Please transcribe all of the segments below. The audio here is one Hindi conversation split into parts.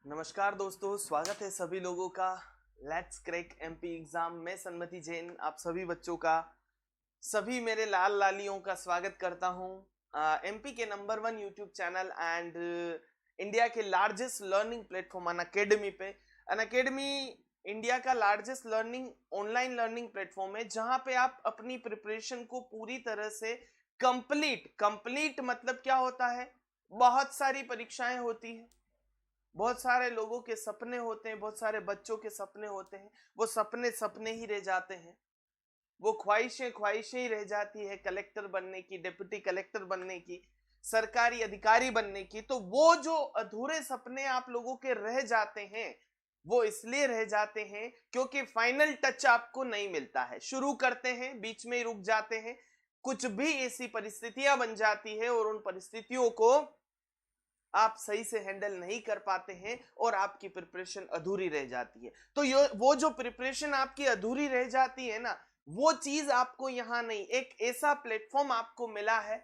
नमस्कार दोस्तों, स्वागत है सभी लोगों का लेट्स क्रैक एमपी एग्जाम में। सन्मति जैन आप सभी बच्चों का, सभी मेरे लाल लालियों का स्वागत करता हूं एमपी के number 1 YouTube channel and India के लार्जेस्ट लर्निंग प्लेटफॉर्म अनअकैडमी पे। अनअकैडमी इंडिया का लार्जेस्ट ऑनलाइन लर्निंग प्लेटफॉर्म है, जहां पे आप अपनी प्रिपरेशन को पूरी तरह से कंप्लीट मतलब क्या होता है, बहुत सारी परीक्षाएं होती है, बहुत सारे लोगों के सपने होते हैं, बहुत सारे बच्चों के सपने होते हैं, वो सपने सपने ही रह जाते हैं, वो ख्वाहिशें ख्वाहिशें ही रह जाती है, कलेक्टर बनने की, डिप्टी कलेक्टर बनने की, सरकारी अधिकारी बनने की। तो वो जो अधूरे सपने आप लोगों के रह जाते हैं, वो इसलिए रह जाते हैं क्योंकि फाइनल टच आपको नहीं मिलता है। शुरू करते हैं, बीच में ही रुक जाते हैं, कुछ भी ऐसी परिस्थितियां बन जाती है और उन परिस्थितियों को आप सही से हैंडल नहीं कर पाते हैं और आपकी प्रिपरेशन अधूरी रह जाती है। तो ये वो जो प्रिपरेशन आपकी अधूरी रह जाती है ना, वो चीज आपको यहाँ नहीं, एक ऐसा प्लेटफॉर्म आपको मिला है।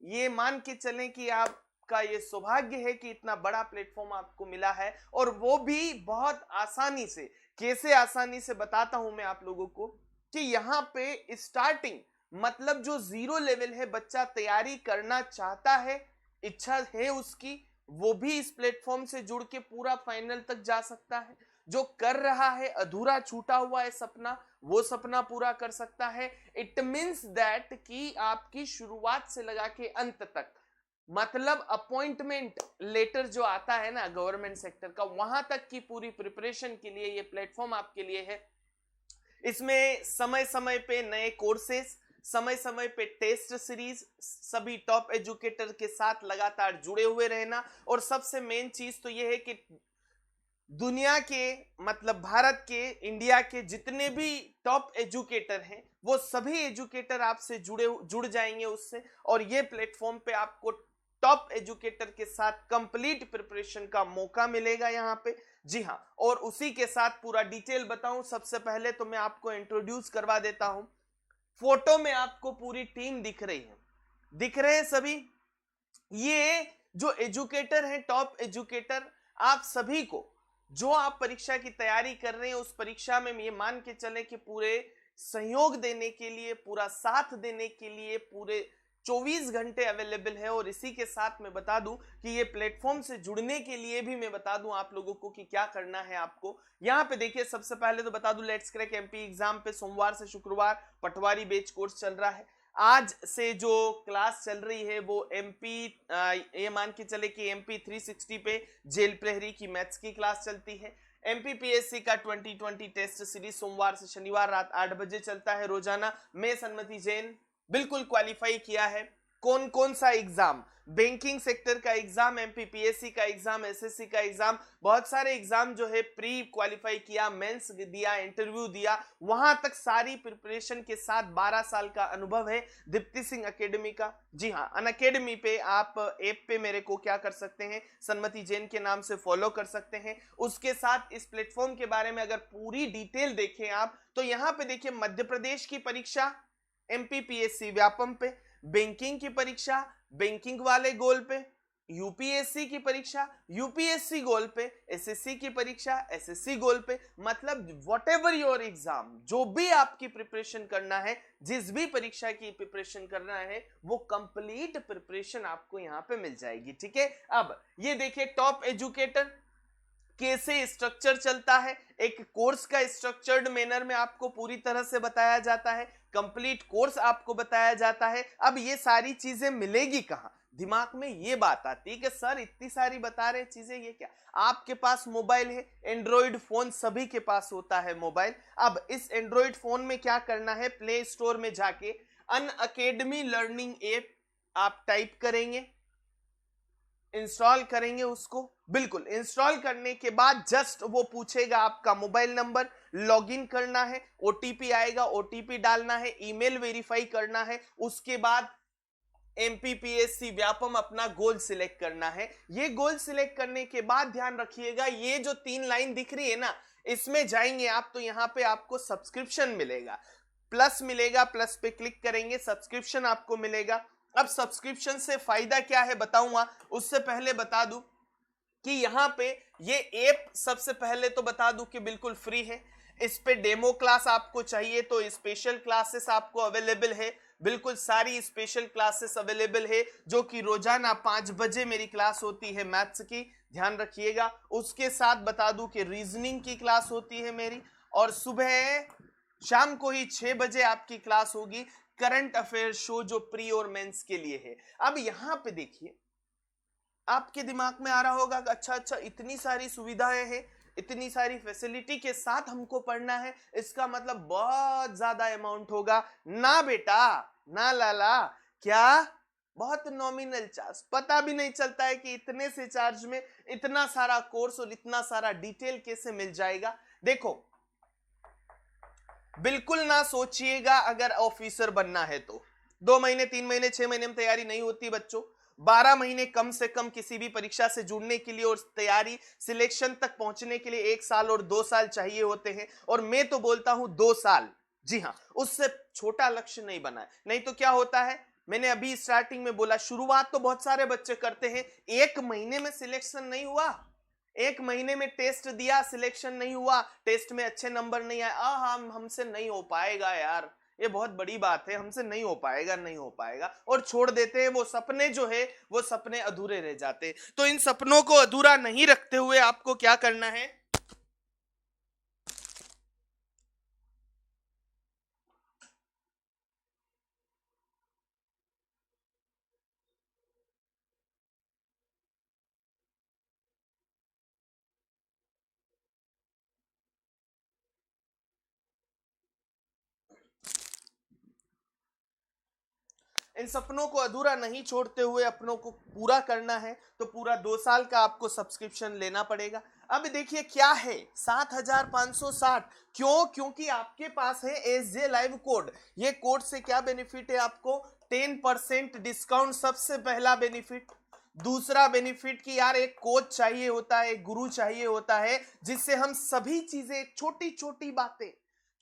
ये मान के चलें कि आपका ये सौभाग्य है कि इतना बड़ा प्लेटफॉर्म आपको मिला है, और वो भी बहुत आसानी से। कैसे आसानी से बताता हूं मैं आप लोगों को कि यहाँ पे स्टार्टिंग मतलब जो जीरो लेवल है, बच्चा तैयारी करना चाहता है, इच्छा है उसकी, वो भी इस प्लेटफॉर्म से जुड़ के पूरा फाइनल तक जा सकता है। जो कर रहा है, अधूरा छूटा हुआ है सपना, वो सपना पूरा कर सकता है। इट मीन्स दैट कि आपकी शुरुआत से लगा के अंत तक, मतलब अपॉइंटमेंट लेटर जो आता है ना गवर्नमेंट सेक्टर का, वहां तक की पूरी प्रिपरेशन के लिए ये प्लेटफॉर्म आपके लिए है। इसमें समय समय पे नए कोर्सेस, समय समय पे टेस्ट सीरीज, सभी टॉप एजुकेटर के साथ लगातार जुड़े हुए रहना, और सबसे मेन चीज तो यह है कि दुनिया के मतलब भारत के, इंडिया के जितने भी टॉप एजुकेटर हैं, वो सभी एजुकेटर आपसे जुड़ जाएंगे उससे, और ये प्लेटफॉर्म पे आपको टॉप एजुकेटर के साथ कंप्लीट प्रिपरेशन का मौका मिलेगा यहाँ पे। जी हाँ, और उसी के साथ पूरा डिटेल बताऊं, सबसे पहले तो मैं आपको इंट्रोड्यूस करवा देता हूं। फोटो में आपको पूरी टीम दिख रही है, दिख रहे हैं सभी। ये जो एजुकेटर हैं, टॉप एजुकेटर, आप सभी को, जो आप परीक्षा की तैयारी कर रहे हैं, उस परीक्षा में ये मान के चले कि पूरे सहयोग देने के लिए, पूरा साथ देने के लिए पूरे 24 घंटे अवेलेबल है। और इसी के साथ मैं बता दूं कि ये प्लेटफॉर्म से जुड़ने के लिए भी मैं बता दूं आप लोगों को कि क्या करना है आपको। यहाँ पे देखिए, सबसे पहले तो बता दूं, लेट्स क्रैक एमपी एग्जाम पे सोमवार से शुक्रवार पटवारी बैच कोर्स चल रहा है। आज से जो क्लास चल रही है वो एमपी, ये मान के चले कि एमपी 360 पे जेल प्रहरी की मैथ्स की क्लास चलती है। एमपीपीएससी का 2020 टेस्ट सीरीज सोमवार से शनिवार रात 8 बजे चलता है रोजाना। मैं सन्मति जैन बिल्कुल क्वालिफाई किया है। कौन कौन सा एग्जाम, बैंकिंग सेक्टर का एग्जाम, एमपीपीएससी का एग्जाम, एसएससी का एग्जाम, बहुत सारे एग्जाम जो है प्री क्वालिफाई किया, मेंस दिया, इंटरव्यू दिया, वहां तक सारी प्रिपरेशन के साथ 12 साल का अनुभव है दीप्ति सिंह एकेडमी का। जी हाँ, अनअकैडमी पे आप ऐप पे मेरे को क्या कर सकते हैं, सन्मति जैन के नाम से फॉलो कर सकते हैं। उसके साथ इस प्लेटफॉर्म के बारे में अगर पूरी डिटेल देखें आप, तो यहाँ पे देखिए, मध्य प्रदेश की परीक्षा एमपीपीएससी व्यापम पे, बैंकिंग की परीक्षा बैंकिंग वाले गोल पे, यूपीएससी की परीक्षा यूपीएससी गोल पे, एसएससी की परीक्षा एसएससी गोल पे। मतलब व्हाट एवर योर एग्जाम, जो भी आपकी प्रिपरेशन करना है, जिस भी परीक्षा की प्रिपरेशन करना है, वो कंप्लीट प्रिपरेशन आपको यहाँ पे मिल जाएगी। ठीक है, अब ये देखिए, टॉप एजुकेटर कैसे स्ट्रक्चर चलता है, एक कोर्स का स्ट्रक्चर्ड मैनर में आपको पूरी तरह से बताया जाता है, कंप्लीट कोर्स आपको बताया जाता है। अब ये सारी चीजें मिलेगी कहां, दिमाग में ये बात आती है कि सर इतनी सारी बता रहे चीजें, ये क्या। आपके पास मोबाइल है, एंड्रॉइड फोन सभी के पास होता है मोबाइल। अब इस एंड्रॉइड फोन में क्या करना है, प्ले स्टोर में जाके अनअकैडमी लर्निंग ऐप आप टाइप करेंगे, इंस्टॉल करेंगे उसको। बिल्कुल इंस्टॉल करने के बाद जस्ट वो पूछेगा आपका मोबाइल नंबर, लॉगिन करना है, ओटीपी आएगा, ओटीपी डालना है, ईमेल वेरीफाई करना है, उसके बाद एमपीपीएससी व्यापम अपना गोल सिलेक्ट करना है। ये गोल सिलेक्ट करने के बाद ध्यान रखिएगा, ये जो 3 लाइन दिख रही है ना, इसमें जाएंगे आप तो यहाँ पे आपको सब्सक्रिप्शन मिलेगा, प्लस मिलेगा, प्लस पे क्लिक करेंगे, सब्सक्रिप्शन आपको मिलेगा। अब सब्सक्रिप्शन से फायदा क्या है बताऊंगा, उससे पहले बता दूं, कि यहाँ पे ये ऐप सबसे पहले तो बता दूं कि बिल्कुल फ्री है। इस पे डेमो क्लास आपको चाहिए तो स्पेशल क्लासेस आपको अवेलेबल है, बिल्कुल सारी स्पेशल क्लासेस अवेलेबल है, जो कि रोजाना 5 बजे मेरी क्लास होती है मैथ्स की, ध्यान रखिएगा। उसके साथ बता दूं कि रीजनिंग की क्लास होती है मेरी, और सुबह शाम को ही 6 बजे आपकी क्लास होगी करंट अफेयर शो, जो प्री और मेंस के लिए है। अब यहां पे देखिए, आपके दिमाग में आ रहा होगा कि अच्छा अच्छा इतनी सारी सुविधाएं हैं, इतनी सारी फैसिलिटी के साथ हमको पढ़ना है, इसका मतलब बहुत ज्यादा अमाउंट होगा। ना बेटा, ना लाला, क्या बहुत नॉमिनल चार्ज, पता भी नहीं चलता है कि इतने से चार्ज में इतना सारा कोर्स और इतना सारा डिटेल कैसे मिल जाएगा। देखो, बिल्कुल ना सोचिएगा अगर ऑफिसर बनना है तो 2 महीने 3 महीने 6 महीने में तैयारी नहीं होती बच्चों। 12 महीने कम से कम किसी भी परीक्षा से जुड़ने के लिए, और तैयारी सिलेक्शन तक पहुंचने के लिए 1 साल और 2 साल चाहिए होते हैं, और मैं तो बोलता हूं 2 साल। जी हां, उससे छोटा लक्ष्य नहीं बनाए। नहीं तो क्या होता है, मैंने अभी स्टार्टिंग में बोला, शुरुआत तो बहुत सारे बच्चे करते हैं, 1 महीने में सिलेक्शन नहीं हुआ, 1 महीने में टेस्ट दिया, सिलेक्शन नहीं हुआ, टेस्ट में अच्छे नंबर नहीं आए, हम हमसे नहीं हो पाएगा यार, ये बहुत बड़ी बात है, हमसे नहीं हो पाएगा, नहीं हो पाएगा, और छोड़ देते हैं। वो सपने जो है वो सपने अधूरे रह जाते हैं। तो इन सपनों को अधूरा नहीं रखते हुए आपको क्या करना है, इन सपनों को अधूरा नहीं छोड़ते हुए अपनों को पूरा करना है, तो पूरा 2 साल का आपको सब्सक्रिप्शन लेना पड़ेगा। अब देखिए क्या है 7,560, क्यों? क्योंकि आपके पास है एसजे लाइव कोड। ये कोड से क्या बेनिफिट है आपको, 10% डिस्काउंट, सबसे पहला बेनिफिट। दूसरा बेनिफिट कि यार एक कोच चाहिए होता है, एक गुरु चाहिए होता है, जिससे हम सभी चीजें, छोटी छोटी बातें,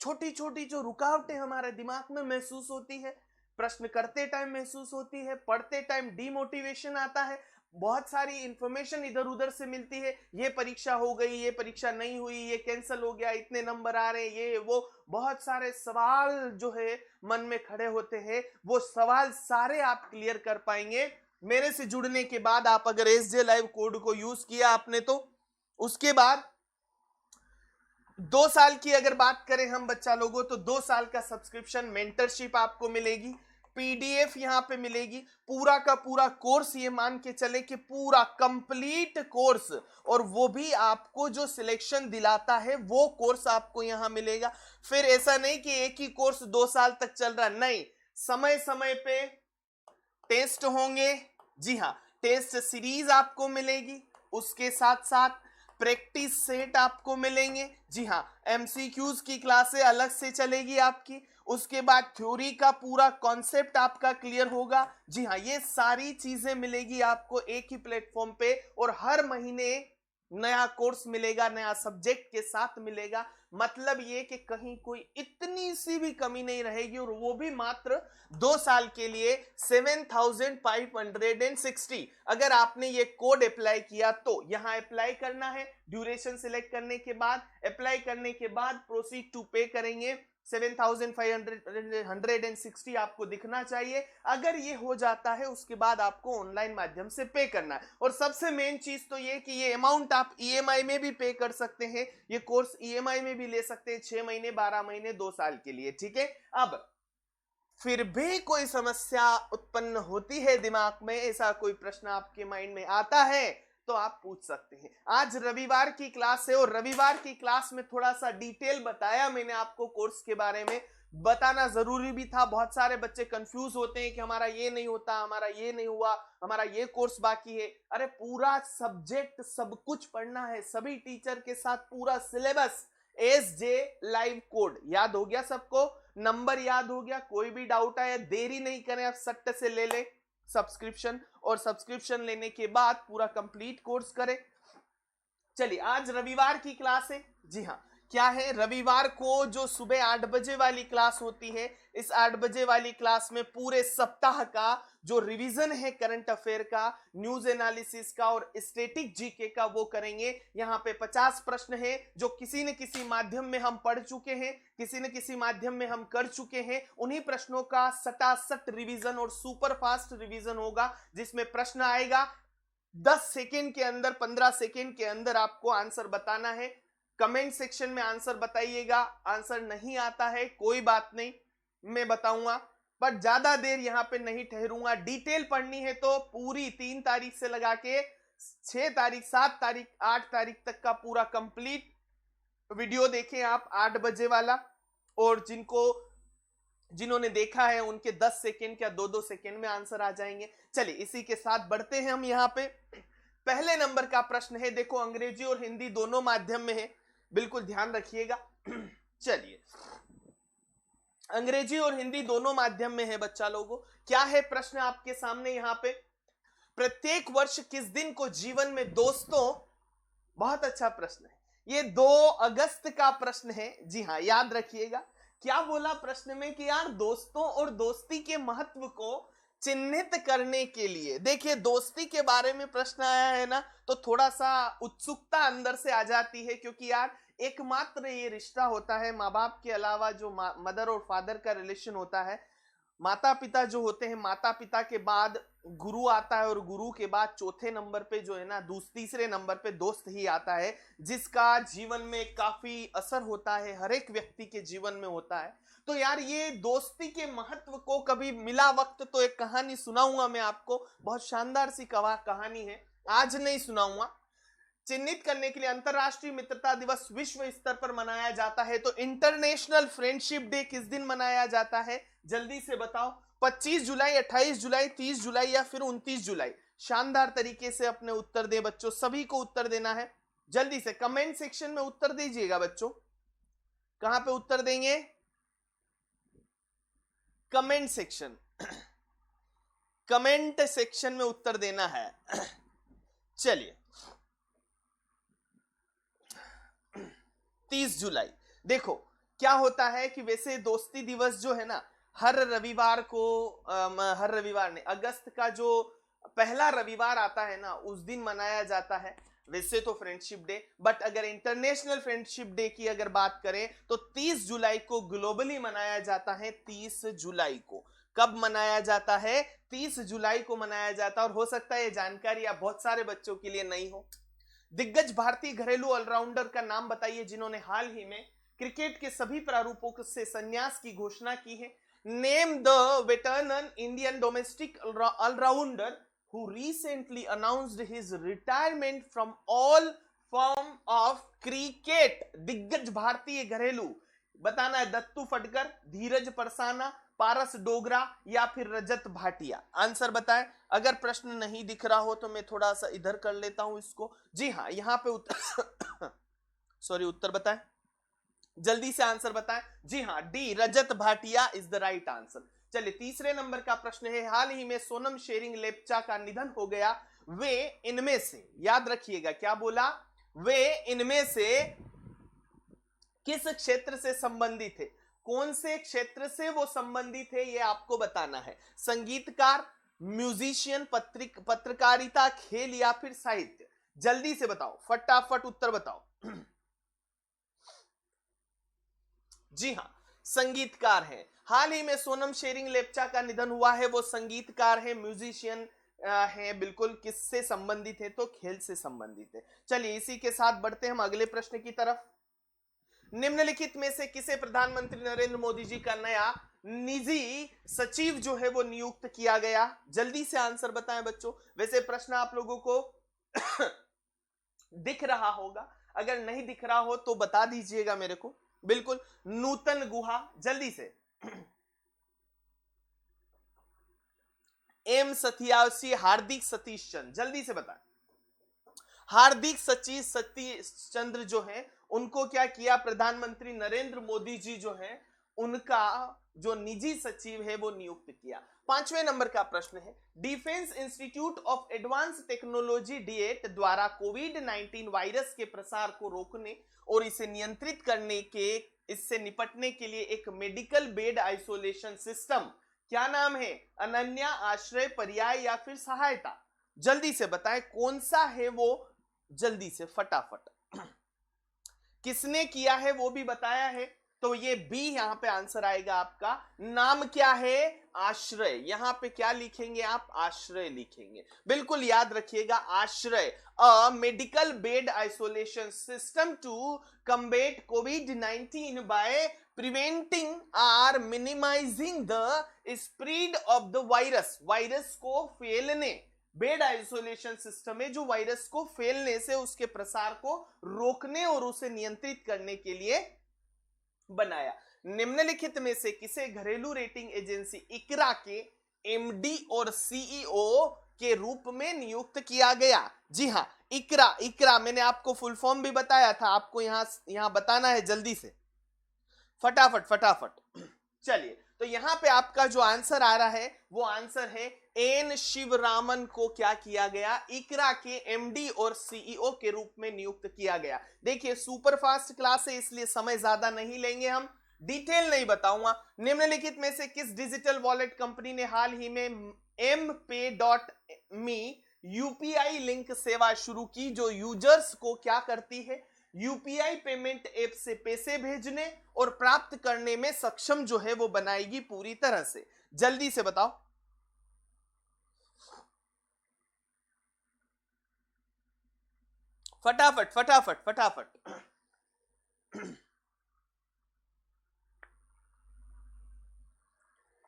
छोटी छोटी जो रुकावटें हमारे दिमाग में महसूस होती है, प्रश्न करते टाइम महसूस होती है, पढ़ते टाइम डिमोटिवेशन आता है, बहुत सारी इंफॉर्मेशन इधर उधर से मिलती है, ये परीक्षा हो गई, ये परीक्षा नहीं हुई, ये कैंसिल हो गया, इतने नंबर आ रहे हैं, ये वो, बहुत सारे सवाल जो है मन में खड़े होते हैं। वो सवाल सारे आप क्लियर कर पाएंगे मेरे से जुड़ने के बाद। आप अगर एसजे लाइव कोड को यूज किया आपने, तो उसके बाद 2 साल की अगर बात करें हम बच्चा लोगों, तो 2 साल का सब्सक्रिप्शन, मेंटरशिप आपको मिलेगी, पीडीएफ यहां पे मिलेगी, पूरा का पूरा कोर्स, ये मान के चले कि पूरा कंप्लीट कोर्स, और वो भी आपको जो सिलेक्शन दिलाता है वो कोर्स आपको यहां मिलेगा। फिर ऐसा नहीं कि एक ही कोर्स 2 साल तक चल रहा, नहीं, समय समय पे टेस्ट होंगे। जी हाँ, टेस्ट सीरीज आपको मिलेगी, उसके साथ साथ प्रैक्टिस सेट आपको मिलेंगे। जी हाँ, एमसीक्यूज की क्लासें अलग से चलेगी आपकी, उसके बाद थ्योरी का पूरा कॉन्सेप्ट आपका क्लियर होगा। जी हाँ, ये सारी चीजें मिलेगी आपको एक ही प्लेटफॉर्म पे, और हर महीने नया कोर्स मिलेगा, नया सब्जेक्ट के साथ मिलेगा। मतलब ये कि कहीं कोई इतनी सी भी कमी नहीं रहेगी, और वो भी मात्र 2 साल के लिए 7,560। अगर आपने ये कोड अप्लाई किया तो यहां अप्लाई करना है, ड्यूरेशन सिलेक्ट करने के बाद, अप्लाई करने के बाद प्रोसीड टू पे करेंगे, 7,560 आपको दिखना चाहिए। अगर ये हो जाता है उसके बाद आपको ऑनलाइन माध्यम से पे करना है। और सबसे मेन चीज तो ये कि ये अमाउंट आप ईएमआई में भी पे कर सकते हैं, ये कोर्स ईएमआई में भी ले सकते हैं, 6 महीने 12 महीने 2 साल के लिए, ठीक है। अब फिर भी कोई समस्या उत्पन्न होती है दिमाग में, ऐसा कोई प्रश्न आपके माइंड में आता है, तो आप पूछ सकते हैं। आज रविवार की क्लास है, और रविवार की क्लास में थोड़ा सा डिटेल बताया मैंने आपको कोर्स के बारे में, बताना जरूरी भी था। बहुत सारे बच्चे कंफ्यूज होते हैं कि हमारा ये नहीं होता, हमारा ये नहीं हुआ, हमारा ये कोर्स बाकी है। अरे पूरा सब्जेक्ट सब कुछ पढ़ना है, सभी टीचर के साथ पूरा सिलेबस, एसजे लाइव कोड याद हो गया सबको, नंबर याद हो गया, कोई भी डाउट आया देरी नहीं करें, आप सट्ट से ले लें सब्सक्रिप्शन, और सब्सक्रिप्शन लेने के बाद पूरा कंप्लीट कोर्स करें। चलिए, आज रविवार की क्लास है। जी हाँ, क्या है, रविवार को जो सुबह 8 बजे वाली क्लास होती है, इस 8 बजे वाली क्लास में पूरे सप्ताह का जो रिवीजन है करंट अफेयर का, न्यूज एनालिसिस का और स्टैटिक जीके का वो करेंगे। यहाँ पे 50 प्रश्न है जो किसी न किसी माध्यम में हम पढ़ चुके हैं, किसी न किसी माध्यम में हम कर चुके हैं। उन्हीं प्रश्नों का सटासट रिवीजन और सुपर फास्ट रिवीजन होगा, जिसमें प्रश्न आएगा 10 सेकेंड के अंदर, 15 सेकेंड के अंदर आपको आंसर बताना है। कमेंट सेक्शन में आंसर बताइएगा। आंसर नहीं आता है कोई बात नहीं, मैं बताऊंगा, पर ज्यादा देर यहां पे नहीं ठहरूंगा। डिटेल पढ़नी है तो पूरी 3 तारीख से लगा के 6 तारीख, 7 तारीख, 8 तारीख तक का पूरा कंप्लीट वीडियो देखें आप 8 बजे वाला। और जिन्होंने देखा है उनके 10 सेकेंड या 2-2 सेकेंड में आंसर आ जाएंगे। चलिए इसी के साथ बढ़ते हैं हम। यहाँ पे पहले नंबर का प्रश्न है, देखो अंग्रेजी और हिंदी दोनों माध्यम में है, बिल्कुल ध्यान रखिएगा। चलिए, अंग्रेजी और हिंदी दोनों माध्यम में है बच्चा लोगों। क्या है प्रश्न आपके सामने यहाँ पे, प्रत्येक वर्ष किस दिन को जीवन में दोस्तों, बहुत अच्छा प्रश्न है ये, 2 अगस्त का प्रश्न है। जी हाँ, याद रखिएगा। क्या बोला प्रश्न में कि यार दोस्तों और दोस्ती के महत्व को चिन्हित करने के लिए, देखिए दोस्ती के बारे में प्रश्न आया है ना, तो थोड़ा सा उत्सुकता अंदर से आ जाती है, क्योंकि यार एकमात्र ये रिश्ता होता है माँ बाप के अलावा, जो मदर और फादर का रिलेशन होता है। माता पिता जो होते हैं, माता पिता के बाद गुरु आता है, और गुरु के बाद चौथे नंबर पे जो है ना, तीसरे नंबर पे दोस्त ही आता है, जिसका जीवन में काफी असर होता है, हर एक व्यक्ति के जीवन में होता है। तो यार ये दोस्ती के महत्व को कभी मिला वक्त तो एक कहानी सुनाऊंगा मैं आपको, बहुत शानदार सी कहानी है, आज नहीं सुनाऊंगा। चिन्हित करने के लिए अंतरराष्ट्रीय मित्रता दिवस विश्व स्तर पर मनाया जाता है, तो इंटरनेशनल फ्रेंडशिप डे किस दिन मनाया जाता है, जल्दी से बताओ। 25 जुलाई, 28 जुलाई, 30 जुलाई या फिर 29 जुलाई? शानदार तरीके से अपने उत्तर दे बच्चों, सभी को उत्तर देना है। जल्दी से कमेंट सेक्शन में उत्तर दीजिएगा बच्चों। कहां पे उत्तर देंगे? कमेंट सेक्शन, कमेंट सेक्शन में उत्तर देना है। चलिए, 30 जुलाई। देखो क्या होता है कि वैसे दोस्ती दिवस जो है ना, हर रविवार को, हर रविवार ने अगस्त का जो पहला रविवार आता है ना, उस दिन मनाया जाता है वैसे तो फ्रेंडशिप डे। बट अगर इंटरनेशनल फ्रेंडशिप डे की अगर बात करें तो 30 जुलाई को ग्लोबली मनाया जाता है। 30 जुलाई को कब मनाया जाता है? 30 जुलाई को मनाया जाता है। और हो सकता है ये जानकारी आप बहुत सारे बच्चों के लिए नहीं हो। दिग्गज भारतीय घरेलू ऑलराउंडर का नाम बताइए जिन्होंने हाल ही में क्रिकेट के सभी प्रारूपों से संन्यास की घोषणा की है। Name the veteran Indian domestic allrounder who recently announced his retirement from all form of cricket। दिग्गज भारतीय घरेलू, बताना है दत्तू फटकर, धीरज परसाना, पारस डोगरा या फिर रजत भाटिया। आंसर बताएं। अगर प्रश्न नहीं दिख रहा हो तो मैं थोड़ा सा इधर कर लेता हूं इसको। जी हाँ, यहां पे उत्तर सॉरी, उत्तर बताएं, जल्दी से आंसर बताएं। जी हाँ, D Rajat Bhatia is the right answer. चलिए, तीसरे नंबर का प्रश्न है, हाल ही में सोनम शेरिंग लेप्चा का निधन हो गया, वे इनमें से, याद रखिएगा क्या बोला, वे इनमें से किस क्षेत्र से संबंधित थे? कौन से क्षेत्र से वो संबंधित है ये आपको बताना है। संगीतकार, म्यूजिशियन, पत्रकारिता, खेल या फिर साहित्य? जल्दी से बताओ, फटाफट उत्तर बताओ। जी हाँ, संगीतकार है। हाल ही में सोनम शेरिंग लेप्चा का निधन हुआ है, वो संगीतकार है, म्यूजिशियन है। बिल्कुल किससे संबंधित है? तो खेल से संबंधित है। चलिए इसी के साथ बढ़ते हैं हम अगले प्रश्न की तरफ। निम्नलिखित में से किसे प्रधानमंत्री नरेंद्र मोदी जी का नया निजी सचिव जो है वो नियुक्त किया गया? जल्दी से आंसर बताएं बच्चों। वैसे प्रश्न आप लोगों को दिख रहा होगा, अगर नहीं दिख रहा हो तो बता दीजिएगा मेरे को। बिल्कुल, नूतन गुहा। जल्दी से एम सत्यासी, हार्दिक सतीश चंद्र, जल्दी से बताएं। हार्दिक सतीश चंद्र जो है उनको क्या किया? प्रधानमंत्री नरेंद्र मोदी जी जो है उनका जो निजी सचिव है वो नियुक्त किया। 5वें नंबर का प्रश्न है, Defence Institute of Advance Technology DIAT द्वारा कोविड-19 वायरस के प्रसार को रोकने और इसे नियंत्रित करने के इससे निपटने के लिए एक मेडिकल बेड आइसोलेशन सिस्टम, क्या नाम है? अनन्या, आश्रय, पर्याय या फिर सहायता? जल्दी से बताएं कौन सा है वो, जल्दी से फटाफट। किसने किया है वो भी बताया है, तो ये बी यहां पे आंसर आएगा आपका। नाम क्या है? आश्रय। यहां पे क्या लिखेंगे आप? आश्रय लिखेंगे। बिल्कुल याद रखिएगा, Ashray. A medical bed isolation system to combat कोविड-19 बाय प्रिवेंटिंग और minimising the spread of the virus. Virus को फैलने, बेड आइसोलेशन सिस्टम है जो वायरस को फैलने से उसके प्रसार को रोकने और उसे नियंत्रित करने के लिए बनाया। निम्नलिखित में से किसे घरेलू रेटिंग एजेंसी इकरा के एमडी और सीईओ के रूप में नियुक्त किया गया? जी हां, इकरा। इकरा मैंने आपको फुल फॉर्म भी बताया था, आपको यहां बताना है जल्दी से, फटाफट फटाफट। चलिए, तो यहां पे आपका जो आंसर आ रहा है वो आंसर है एन शिवरामन को क्या किया गया? इकरा के एमडी और सीईओ के रूप में नियुक्त किया गया। देखिए सुपर फास्ट क्लास है इसलिए समय ज्यादा नहीं लेंगे, हम डिटेल नहीं बताऊंगा। निम्नलिखित में से किस डिजिटल वॉलेट कंपनी ने हाल ही में mPay.me यूपीआई लिंक सेवा शुरू की, जो यूजर्स को क्या करती है? यूपीआई पेमेंट ऐप से पैसे भेजने और प्राप्त करने में सक्षम जो है वो बनाएगी पूरी तरह से। जल्दी से बताओ, फटाफट फटाफट फटाफट।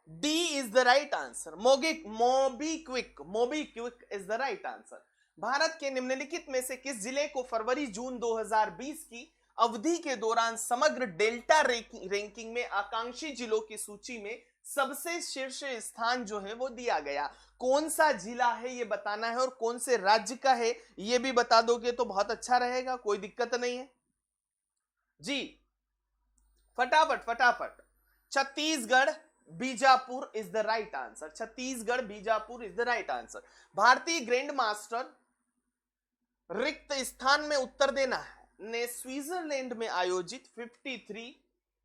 D is the right answer. MobiKwik is the right answer. Bharat के निम्नलिखित में से किस जिले को फरवरी-जून 2020 की अवधि के दौरान समग्र डेल्टा रैंकिंग में आकांक्षी जिलों की सूची में सबसे शीर्ष स्थान जो है वो दिया गया? कौन सा जिला है ये बताना है और कौन से राज्य का है ये भी बता दोगे तो बहुत अच्छा रहेगा, कोई दिक्कत नहीं है जी। फटाफट फटाफट। Chhattisgarh, Bijapur is the right answer. Chhattisgarh, Bijapur is the right answer. भारतीय ग्रैंड मास्टर रिक्त स्थान में उत्तर देना है ने स्विट्जरलैंड में आयोजित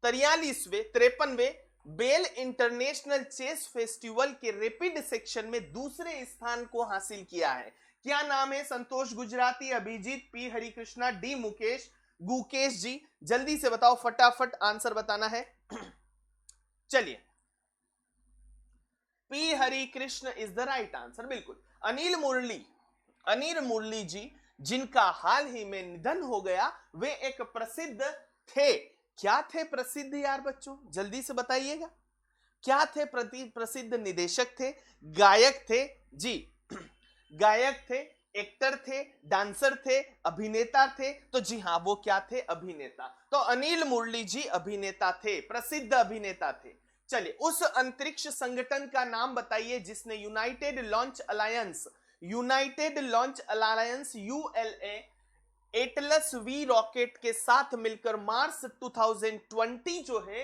53वें बेल इंटरनेशनल चेस फेस्टिवल के रैपिड सेक्शन में दूसरे स्थान को हासिल किया है। क्या नाम है? Santosh Gujrati, Abhijeet, P Harikrishna, D Mukesh Gukesh ji? जल्दी से बताओ, फटाफट आंसर बताना है। चलिए, P Harikrishna is the right answer. बिल्कुल। अनिल मुरली जी, जिनका हाल ही में निधन हो गया, वे एक प्रसिद्ध थे। क्या थे प्रसिद्ध यार बच्चों? जल्दी से बताइएगा, क्या थे? प्रसिद्ध निदेशक थे, गायक थे जी, गायक थे, एक्टर थे, डांसर थे, अभिनेता थे? तो जी हां, वो क्या थे? अभिनेता। तो अनिल मुरली जी अभिनेता थे, प्रसिद्ध अभिनेता थे। चलिए, उस अंतरिक्ष संगठन का नाम बताइए जिसने United launch alliance ULA Atlas V rocket के साथ मिलकर मार्स 2020 जो है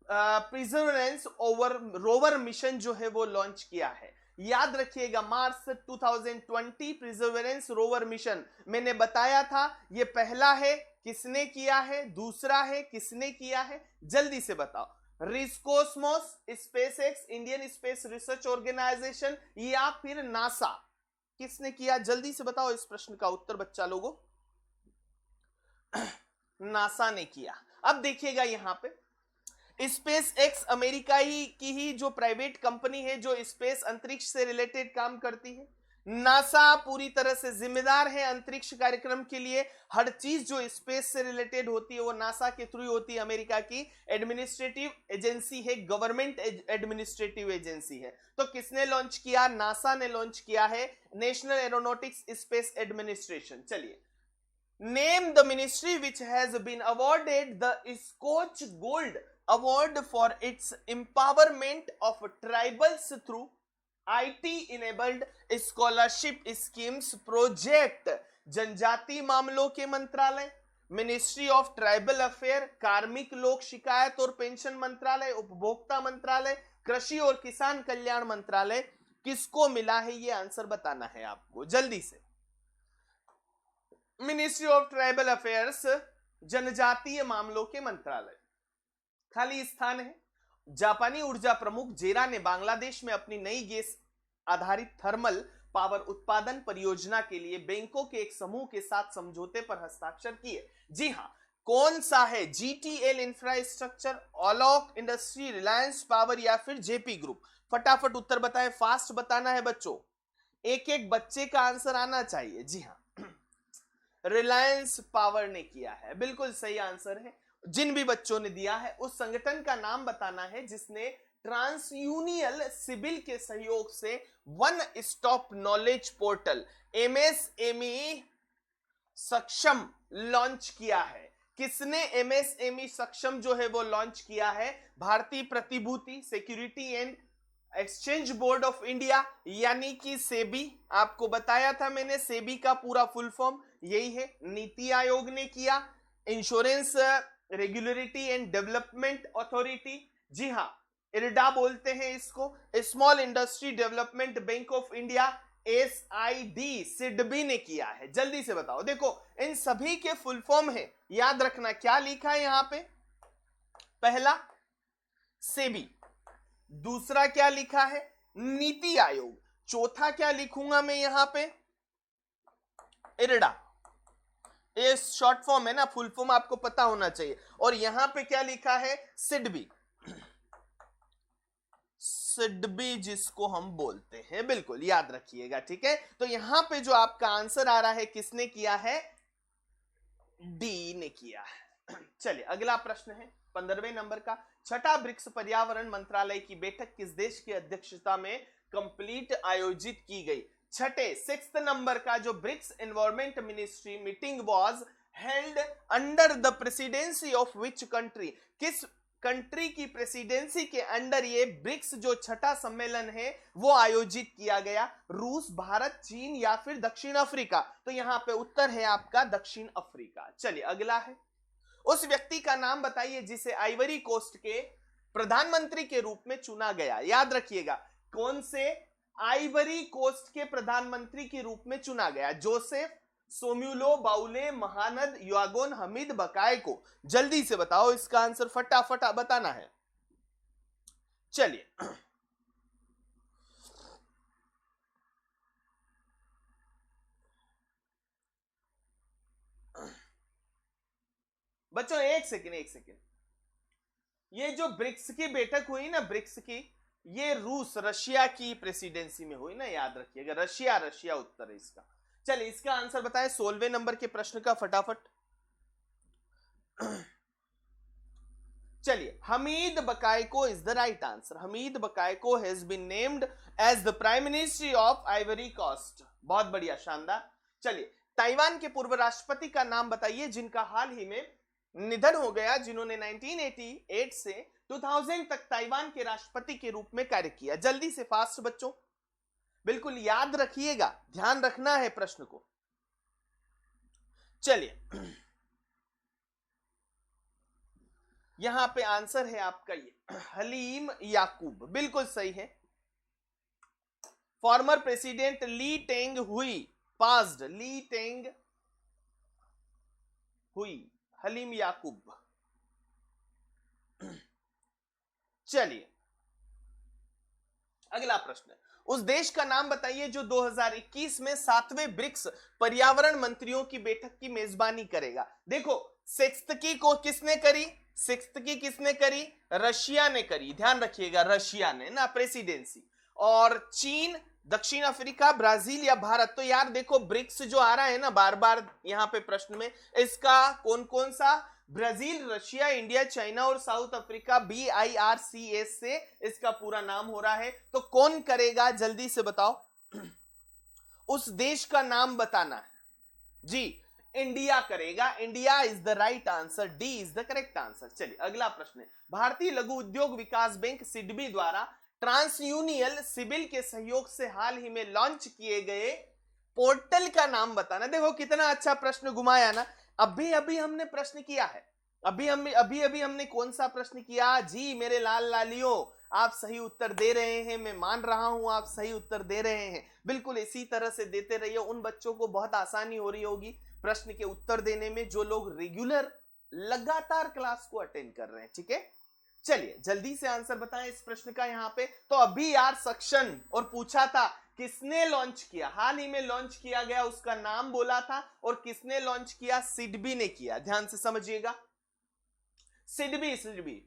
परसेवरेंस रोवर मिशन जो है वो लॉन्च किया है। याद रखिएगा, मार्स 2020 परसेवरेंस रोवर मिशन मैंने बताया था, ये पहला है, किसने किया है? दूसरा है, किसने किया है? जल्दी से बताओ। Roscosmos, SpaceX, Indian Space Research Organisation या फिर नासा? किसने किया? जल्दी से बताओ इस प्रश्न का उत्तर बच्चा लोगों। नासा ने किया। अब देखिएगा यहां पे स्पेस एक्स अमेरिका की ही जो प्राइवेट कंपनी है जो स्पेस अंतरिक्ष से रिलेटेड काम करती है। नासा पूरी तरह से जिम्मेदार है अंतरिक्ष कार्यक्रम के लिए। हर चीज जो स्पेस से रिलेटेड होती है वो नासा के थ्रू होती है। अमेरिका की एडमिनिस्ट्रेटिव एजेंसी है, गवर्नमेंट एडमिनिस्ट्रेटिव एजेंसी है। तो किसने लॉन्च किया? नासा ने लॉन्च किया है, नेशनल एरोनॉटिक्स स्पेस एडमिनिस्ट्रेशन। चलिए, name the ministry which has been awarded the Scotch gold award for its empowerment of tribals through IT enabled scholarship schemes project. जनजाति मामलों के मंत्रालय, मिनिस्ट्री ऑफ ट्राइबल अफेयर, कार्मिक लोक शिकायत और पेंशन मंत्रालय, उपभोक्ता मंत्रालय, कृषि और किसान कल्याण मंत्रालय, किसको मिला है ये आंसर बताना है आपको जल्दी से। मिनिस्ट्री ऑफ ट्राइबल अफेयर्स जनजातीय मामलों के मंत्रालय। खाली स्थान है। जापानी ऊर्जा प्रमुख जेरा ने बांग्लादेश में अपनी नई गैस आधारित थर्मल पावर उत्पादन परियोजना के लिए बैंकों के एक समूह के साथ समझौते पर हस्ताक्षर किए। जी हां, कौन सा है? GTL infrastructure, Alok industry, Reliance power या फिर जेपी ग्रुप? फटाफट उत्तर बताएं, फास्ट बताना है बच्चों, एक एक बच्चे का आंसर आना चाहिए। जी हां, रिलायंस पावर ने किया है, बिल्कुल सही आंसर है। जिन भी बच्चों ने दिया है उस संगठन का नाम बताना है जिसने ट्रांस यूनियन सिविल के सहयोग से one stop knowledge portal MSME सक्षम लॉन्च किया है। किसने एमएसएमई सक्षम जो है वो लॉन्च किया है? भारतीय प्रतिभूति security and exchange board of India यानी कि सेबी। आपको बताया था मैंने, सेबी का पूरा फुल फॉर्म यही है। नीति आयोग ने किया, Insurance Regulatory and Development Authority, जी हां इरडा बोलते हैं इसको, Small Industry Development Bank of India SID, SIDBI ने किया है। जल्दी से बताओ, देखो इन सभी के फुल फॉर्म है, याद रखना क्या लिखा है यहां पे। पहला सेबी, दूसरा क्या लिखा है? नीति आयोग, चौथा क्या लिखूंगा मैं यहां पे? इरडा। ये शॉर्ट फॉर्म है ना, फुल फॉर्म आपको पता होना चाहिए। और यहां पे क्या लिखा है? सिडबी, सिडबी जिसको हम बोलते हैं, बिल्कुल याद रखिएगा, ठीक है। तो यहां पे जो आपका आंसर आ रहा है किसने किया है? डी ने किया है। चलिए अगला प्रश्न है 15वें नंबर का। छठा ब्रिक्स पर्यावरण मंत्रालय की बैठक किस देश की अध्यक्षता में कंप्लीट आयोजित की गई? छठे 6th नंबर का जो BRICS environment ministry meeting was held under the presidency of which country? किस कंट्री की प्रेसिडेंसी के अंडर ये ब्रिक्स जो छठा सम्मेलन है वो आयोजित किया गया? रूस, भारत, चीन या फिर दक्षिण अफ्रीका? तो यहां पे उत्तर है आपका दक्षिण अफ्रीका। चलिए अगला है, उस व्यक्ति का नाम बताइए जिसे आइवरी कोस्ट के प्रधानमंत्री के रूप में चुना गया। याद रखिएगा, कौन से? आइवरी कोस्ट के प्रधानमंत्री के रूप में चुना गया। जोसेफ, सोम्युलो बाउले, महानद, यागोन हमीद बकाए को। जल्दी से बताओ इसका आंसर, फटाफट बताना है। चलिए बच्चों एक सेकेंड, ये जो ब्रिक्स की बैठक हुई ना, ब्रिक्स की, ये रूस रशिया की प्रेसिडेंसी में हुई ना, याद रखिएगा, रशिया उत्तर है इसका। चलिए इसका आंसर बताएं 16वें नंबर के प्रश्न का फटाफट। चलिए Hamed Bakayoko is the right answer. Hamed Bakayoko has been named as the prime ministry of Ivory Coast. बहुत बढ़िया, शानदार। चलिए ताइवान के पूर्व राष्ट्रपति का नाम बताइए जिनका हाल ही में निधन हो गया, जिन्होंने 1988 से 2000 तक ताइवान के राष्ट्रपति के रूप में कार्य किया। जल्दी से, फास्ट बच्चों, बिल्कुल याद रखिएगा, ध्यान रखना है प्रश्न को। चलिए यहां पे आंसर है आपका ये हलीम याकूब, बिल्कुल सही है। फॉर्मर प्रेसिडेंट ली टेंग हुई पास्ड, ली टेंग हुई, हलीम याकूब। चलिए अगला प्रश्न, उस देश का नाम बताइए जो 2021 में 7वें ब्रिक्स पर्यावरण मंत्रियों की बैठक की मेजबानी करेगा। देखो 6th की को किसने करी? 6th की किसने करी? रशिया ने करी, ध्यान रखिएगा, रशिया ने ना प्रेसिडेंसी। और चीन, दक्षिण अफ्रीका, ब्राजील या भारत? तो यार देखो ब्रिक्स जो आ रहा है ना बार बार यहां पे प्रश्न में, इसका कौन कौन सा? ब्राजील, रशिया, इंडिया, चाइना और साउथ अफ्रीका, BIRCS से इसका पूरा नाम हो रहा है। तो कौन करेगा जल्दी से बताओ, उस देश का नाम बताना है जी। इंडिया करेगा, India is the right answer, D is the correct answer. चलिए अगला प्रश्न है, भारतीय लघु उद्योग विकास बैंक सिडबी द्वारा ट्रांस यूनियन सिविल के सहयोग से हाल ही में लॉन्च किए गए पोर्टल का नाम बताना। देखो कितना अच्छा प्रश्न घुमाया ना, अभी अभी हमने प्रश्न किया है, अभी हमने कौन सा प्रश्न किया जी मेरे लाल लालियों, आप सही उत्तर दे रहे हैं, मैं मान रहा हूं आप सही उत्तर दे रहे हैं। बिल्कुल इसी तरह से देते रहिए, उन बच्चों को बहुत आसानी हो रही होगी प्रश्न के उत्तर देने में जो लोग रेगुलर लगातार क्लास को अटेंड कर रहे हैं। ठीक है, चलिए जल्दी से आंसर बताएं इस प्रश्न का यहाँ पे। तो अभी यार सक्शन और पूछा था किसने लॉन्च किया, हाल ही में लॉन्च किया गया उसका नाम बोला था, और किसने लॉन्च किया, सिडबी ने किया। ध्यान से समझिएगा, सिडबी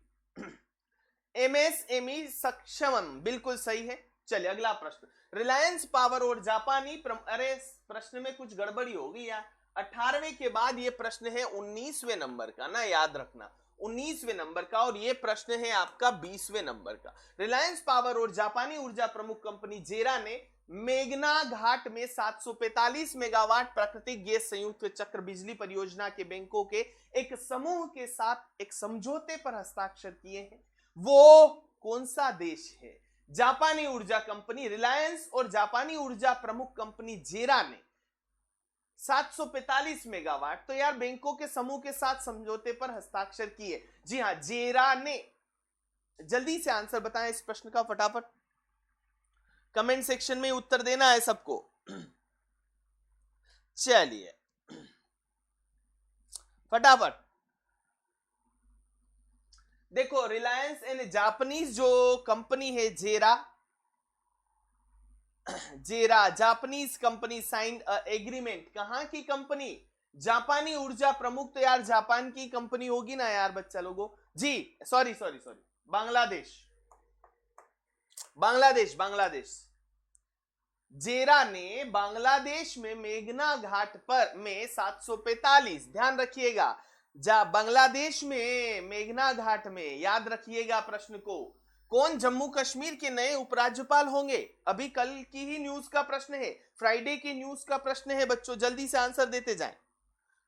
एमएसएमई सक्षमम, बिल्कुल सही है। चलिए अगला प्रश्न, रिलायंस पावर और जापानी अरे प्रश्न में कुछ गड़बड़ी होगी यार, 18वें के बाद ये प्रश्न है 19वें नंबर का ना, याद रखना 19वें नंबर का, और ये प्रश्न है आपका 20वें नंबर का। रिलायंस पावर और जापानी ऊर्जा प्रमुख कंपनी जेरा ने मेघना घाट में 745 मेगावाट प्राकृतिक गैस संयुक्त चक्र बिजली परियोजना के बैंकों के एक समूह के साथ एक समझौते पर हस्ताक्षर किए हैं। वो कौन सा देश है? जापानी ऊर्जा कंपनी रिलायंस और जापानी ऊर्जा प्रमुख कंपनी जेरा ने 745 मेगावाट, तो यार बैंकों के समूह के साथ समझौते पर हस्ताक्षर किए। जी हां, जेरा ने। जल्दी से आंसर बताएं इस प्रश्न का फटाफट, कमेंट सेक्शन में उत्तर देना है सबको। चलिए फटाफट देखो, रिलायंस एंड जापानीज जो कंपनी है जेरा जापानीज कंपनी साइंड एग्रीमेंट। कहां की कंपनी? जापानी ऊर्जा प्रमुख, तो यार जापान की कंपनी होगी ना यार बच्चा लोगों जी, सॉरी बांग्लादेश। जेरा ने बांग्लादेश में मेघना घाट पर में 745, ध्यान रखिएगा, बांग्लादेश में मेघना घाट में, याद रखिएगा प्रश्न को। कौन जम्मू कश्मीर के नए उपराज्यपाल होंगे? अभी कल की ही न्यूज का प्रश्न है, फ्राइडे की न्यूज का प्रश्न है बच्चों, जल्दी से आंसर देते जाएं।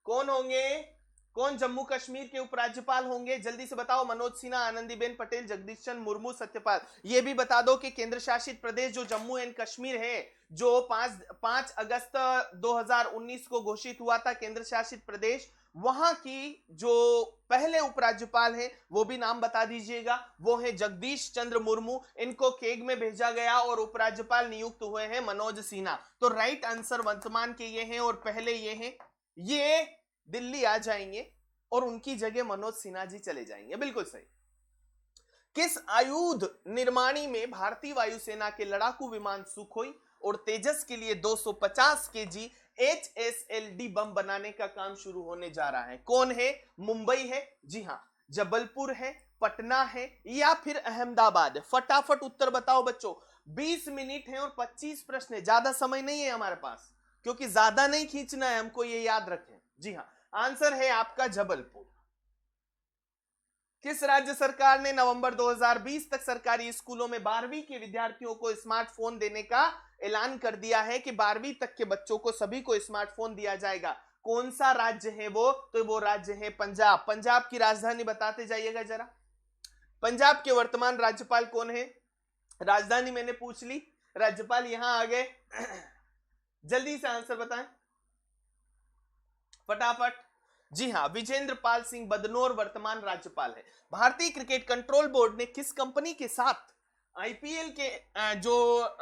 कौन होंगे, कौन जम्मू कश्मीर के उपराज्यपाल होंगे? जल्दी से बताओ। मनोज सिन्हा, आनंदीबेन पटेल, जगदीश चंद्र मुर्मू, सत्यपाल। ये भी बता दो कि केंद्र शासित प्रदेश जो जम्मू एंड कश्मीर है, जो 5 अगस्त 2019 को घोषित हुआ था केंद्र शासित प्रदेश, वहां की जो पहले उपराज्यपाल है वो भी नाम बता दीजिएगा। वो है जगदीश चंद्र मुर्मू, इनको केग में भेजा गया और उपराज्यपाल नियुक्त हुए हैं मनोज सिन्हा। तो राइट आंसर वर्तमान के ये हैं और पहले ये हैं, ये दिल्ली आ जाएंगे और उनकी जगह मनोज सिन्हा जी चले जाएंगे। बिल्कुल सही। किस आयुध निर्माणी में भारतीय वायुसेना के लड़ाकू विमान सुखोई और तेजस के लिए 250 केजी HSLD बम बनाने का काम शुरू होने जा रहा है? कौन है? मुंबई है, जी हां, जबलपुर है, पटना है, या फिर अहमदाबाद है? फटाफट उत्तर बताओ बच्चों, 20 मिनट है और 25 प्रश्न है, ज्यादा समय नहीं है हमारे पास, क्योंकि ज्यादा नहीं खींचना है हमको, ये याद रखें। जी हां, आंसर है आपका जबलपुर। किस राज्य सरकार ने नवंबर 2020 तक सरकारी स्कूलों में 12वीं के विद्यार्थियों को स्मार्टफोन देने का ऐलान कर दिया है कि 12वीं तक के बच्चों को सभी को स्मार्टफोन दिया जाएगा? कौन सा राज्य है वो? तो वो राज्य है पंजाब। पंजाब की राजधानी बताते जाइएगा जरा। पंजाब के वर्तमान राज्यपाल कौन है? राजधानी मैंने पूछ ली, राज्यपाल यहां आ गए। जल्दी से आंसर बताएं फटाफट। जी हां, विजेंद्र पाल सिंह बदनौर वर्तमान राज्यपाल है। भारतीय क्रिकेट कंट्रोल बोर्ड ने किस कंपनी के साथ आईपीएल के जो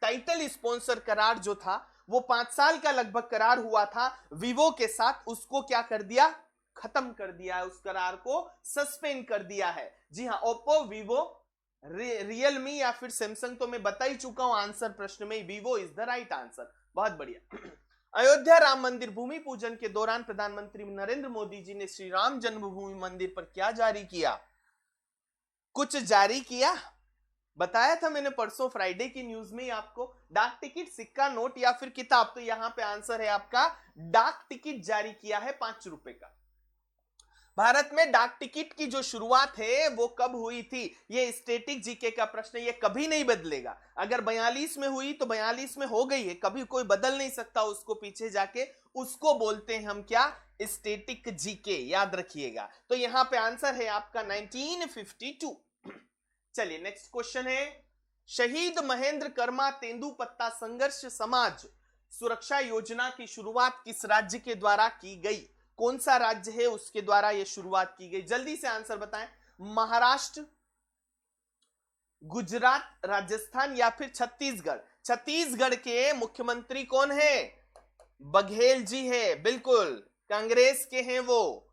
टाइटल स्पॉन्सर करार जो था, वो 5 साल का लगभग करार हुआ था वीवो के साथ, उसको क्या कर दिया? खत्म कर दिया है, उस करार को सस्पेंड कर दिया है। जी हां, ओप्पो, वीवो, रियलमी या फिर सैमसंग, तो मैं बता ही चुका हूं आंसर प्रश्न में, Vivo is the right answer. बहुत बढ़िया। अयोध्या राम मंदिर भूमि पूजन के दौरान प्रधानमंत्री नरेंद्र मोदी जी ने श्री राम जन्मभूमि मंदिर पर क्या जारी किया? कुछ जारी किया, बताया था मैंने परसों फ्राइडे की न्यूज में आपको। डाक टिकट, सिक्का, नोट या फिर किताब? तो यहां पे आंसर है आपका डाक टिकट जारी किया है 5 रुपए का। भारत में डाक टिकट की जो शुरुआत है वो कब हुई थी? ये स्टैटिक जीके का प्रश्न, ये कभी नहीं बदलेगा। अगर 42 में हुई तो 42 में हो गई है, कभी कोई बदल नहीं सकता उसको पीछे जाके, उसको बोलते हैं हम क्या? स्टैटिक जीके, याद रखिएगा। तो यहां पे आंसर है आपका 1952। चलिए नेक्स्ट क्वेश्चन है, शहीद महेंद्र कर्मा तेंदुपत्ता संघर्ष समाज सुरक्षा योजना की शुरुआत किस राज्य के द्वारा की गई? कौन सा राज्य है उसके द्वारा यह शुरुआत की गई? जल्दी से आंसर बताएं। महाराष्ट्र, गुजरात, राजस्थान या फिर छत्तीसगढ़? छत्तीसगढ़ के मुख्यमंत्री कौन है? बघेल जी है, बिल्कुल, कांग्रेस के हैं वो,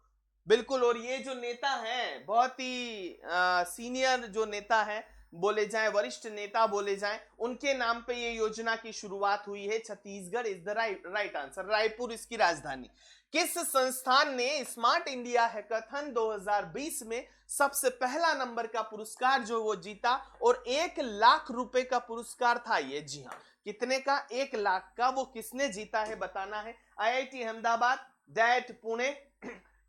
बिल्कुल। और ये जो नेता हैं, बहुत ही सीनियर जो नेता है बोले जाएं, वरिष्ठ नेता बोले जाएं, उनके नाम पे ये योजना की शुरुआत हुई है। Chhattisgarh is the right answer. Raipur इसकी राजधानी। किस संस्थान ने स्मार्ट इंडिया हैकाथन 2020 में सबसे पहला नंबर का पुरस्कार जो वो जीता, और 1 लाख रुपए का पुरस्कार था ये? जी हाँ, कितने का? 1 लाख का। वो किसने जीता है बताना है। IIT अहमदाबाद, डैट पुणे,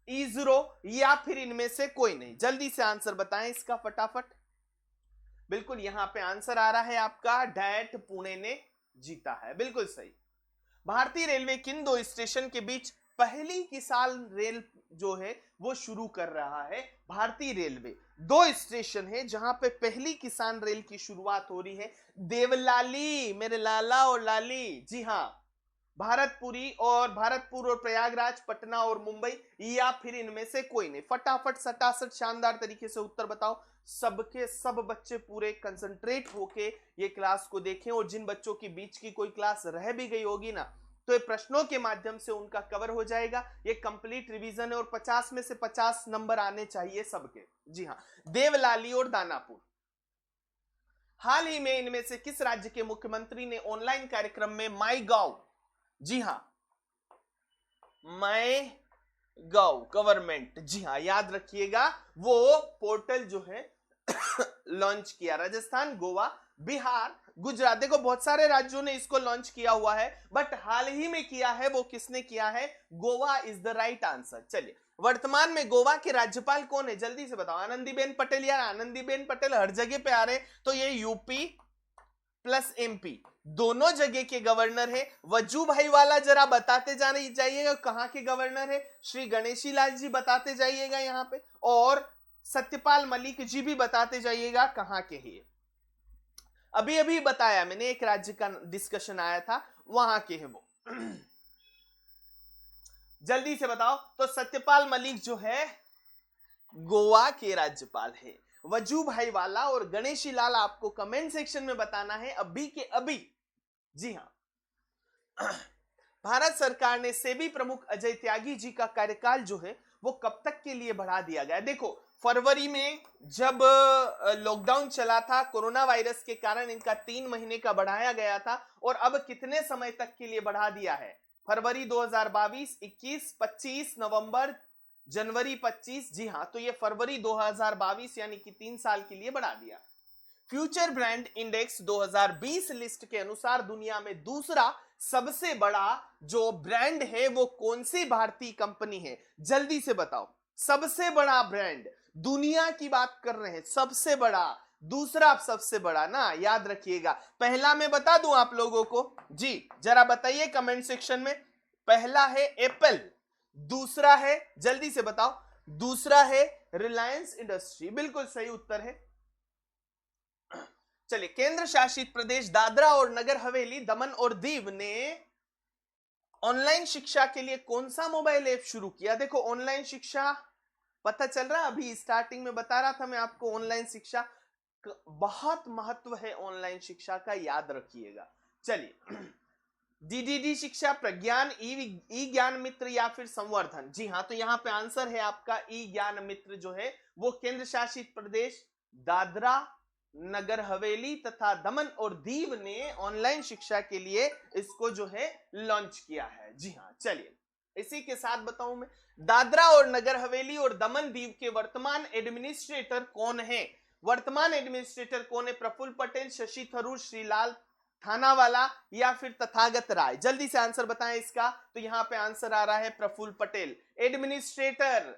इसरो या फिर इनमें से कोई नहीं? जल्दी से आंसर बताएं इसका फटाफट। बिल्कुल, यहां पे आंसर आ रहा है आपका, डैट पुणे ने जीता है, बिल्कुल सही। भारतीय रेलवे किन 2 स्टेशन के बीच पहली किसान रेल जो है वो शुरू कर रहा है? भारतीय रेलवे 2 स्टेशन है जहां पे पहली किसान रेल की शुरुआत हो रही है। देवलाली, मेरे लाला और लाली, जी हां, भारतपुर और प्रयागराज, पटना और मुंबई, या फिर इनमें से कोई नहीं? फटाफट सटासट शानदार तरीके से उत्तर बताओ। सबके सब बच्चे पूरे कंसंट्रेट होके ये क्लास को देखें, और जिन बच्चों के बीच की कोई क्लास रह भी गई होगी ना, तो ये प्रश्नों के माध्यम से उनका कवर हो जाएगा। ये कंप्लीट रिवीजन है और 50 में से 50 नंबर आने चाहिए सबके। जी हां, देवलाली और दानापुर। हाल ही में इनमें से किस राज्य के मुख्यमंत्री ने ऑनलाइन कार्यक्रम में माई गॉव, जी हां, माई गॉव गवर्नमेंट, जी हां, याद रखिएगा, वो पोर्टल जो है लॉन्च किया? राजस्थान, गोवा, बिहार, गुजरात। देखो बहुत सारे राज्यों ने इसको लॉन्च किया हुआ है, बट हाल ही में किया है वो किसने किया है? Goa is the right answer. चलिए, वर्तमान में गोवा के राज्यपाल कौन है? जल्दी से बताओ। आनंदीबेन पटेल। यार आनंदीबेन पटेल हर जगह पे आ रहे हैं, तो ये यूपी प्लस MP दोनों जगह के गवर्नर है। वजू भाई वाला जरा बताते जाइएगा कहां के गवर्नर है। श्री गणेशी लाल जी बताते जाइएगा यहां पे, और सत्यपाल मलिक जी भी बताते जाइएगा कहां के हैं। अभी अभी बताया मैंने, एक राज्य का डिस्कशन आया था, वहां के हैं वो। जल्दी से बताओ। तो सत्यपाल मलिक जो है गोवा के राज्यपाल है। वजू भाई वाला और गणेशी लाल आपको कमेंट सेक्शन में बताना है अभी के अभी। जी हां, भारत सरकार ने सेबी प्रमुख अजय त्यागी जी का कार्यकाल जो है वो कब तक के लिए बढ़ा दिया गया? देखो, फरवरी में जब लॉकडाउन चला था कोरोना वायरस के कारण, इनका 3 महीने का बढ़ाया गया था, और अब कितने समय तक के लिए बढ़ा दिया है? फरवरी 2022, 21, 25, नवंबर, जनवरी 25। जी हां, तो ये फरवरी 2022 यानी कि 3 साल के लिए बढ़ा दिया। फ्यूचर ब्रांड इंडेक्स 2020 लिस्ट के अनुसार दुनिया में दूसरा सबसे बड़ा जो ब्रांड है वो कौन सी भारतीय कंपनी है? जल्दी से बताओ। सबसे बड़ा ब्रांड, दुनिया की बात कर रहे हैं, सबसे बड़ा, दूसरा सबसे बड़ा ना, याद रखिएगा। पहला मैं बता दूं आप लोगों को, जी जरा बताइए कमेंट सेक्शन में। पहला है एप्पल, दूसरा है, जल्दी से बताओ, दूसरा है रिलायंस इंडस्ट्री। बिल्कुल सही उत्तर है। चलिए, केंद्र शासित प्रदेश दादरा और नगर हवेली, दमन और दीव ने ऑनलाइन शिक्षा के लिए कौन सा मोबाइल ऐप शुरू किया? देखो, ऑनलाइन शिक्षा पता चल रहा है, अभी स्टार्टिंग में बता रहा था मैं आपको, ऑनलाइन शिक्षा बहुत महत्व है, ऑनलाइन शिक्षा का, याद रखिएगा। चलिए, DDD शिक्षा, प्रज्ञान, ई ज्ञान मित्र या फिर संवर्धन? जी हां, तो यहां पे आंसर है आपका ई ज्ञान मित्र जो है वो केंद्र शासित प्रदेश दादरा नगर हवेली तथा दमन और दीव ने ऑनलाइन शिक्षा के लिए इसको जो है लॉन्च किया है। जी हां, चलिए इसी के साथ बताऊं मैं, दादरा और नगर हवेली और दमन दीव के वर्तमान एडमिनिस्ट्रेटर कौन है? वर्तमान एडमिनिस्ट्रेटर कौन है? प्रफुल्ल पटेल, शशि थरूर, श्रीलाल थानावाला या फिर तथागत राय? जल्दी से आंसर बताएं इसका। तो यहां पे आंसर आ रहा है प्रफुल्ल पटेल। एडमिनिस्ट्रेटर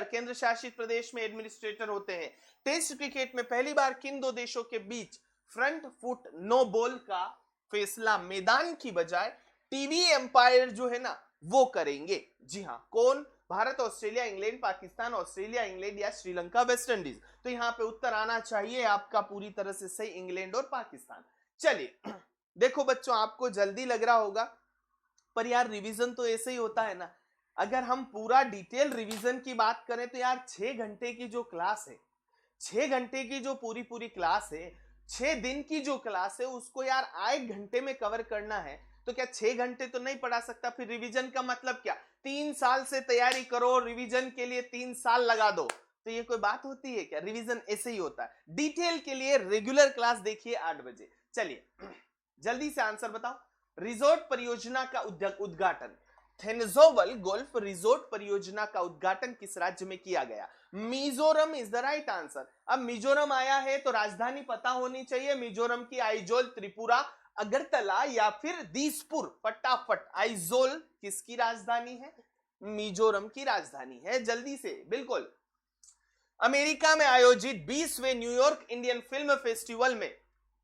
केंद्र शासित प्रदेश में एडमिनिस्ट्रेटर होते हैं। टेस्ट क्रिकेट में पहली बार किन 2 देशों के बीच फ्रंट फुट नो बॉल का फैसला मैदान की बजाय टीवी एम्पायर जो है ना वो करेंगे? जी हां, कौन? Bharat, Australia, England, Pakistan, Australia, England या श्रीलंका, वेस्ट इंडीज? तो यहां पे उत्तर आना चाहिए आपका पूरी तरह से सही, इंग्लैंड और पाकिस्तान। चलिए, देखो बच्चों, आपको जल्दी लग रहा होगा, पर यार रिवीजन तो ऐसे ही होता है ना, अगर हम पूरा डिटेल रिवीजन की बात करें तो यार 6 घंटे की जो क्लास है, 6 घंटे की जो पूरी पूरी क्लास है, 6 दिन की जो क्लास है, उसको यार 1 घंटे में कवर करना है तो क्या 6 घंटे तो नहीं पढ़ा सकता? फिर रिवीजन का मतलब क्या? 3 साल से तैयारी करो, रिवीजन के लिए 3 साल लगा दो, तो ये कोई बात होती है क्या? रिवीजन ऐसे ही होता है। डिटेल के लिए रेगुलर क्लास देखिए 8 बजे। चलिए जल्दी से आंसर बताओ। रिजोर्ट परियोजना का उद्घाटन, थेनजोवल गोल्फ रिजोर्ट परियोजना का उद्घाटन किस राज्य में किया गया? Mizoram is the right answer. अब मिजोरम आया है तो राजधानी पता होनी चाहिए। मिजोरम की आइजोल, त्रिपुरा, अगरतला या फिर दिसपुर? फटाफट, आइजोल किसकी राजधानी है? मिजोरम की राजधानी है। जल्दी से, बिल्कुल। अमेरिका में आयोजित 20वें न्यूयॉर्क इंडियन फिल्म फेस्टिवल में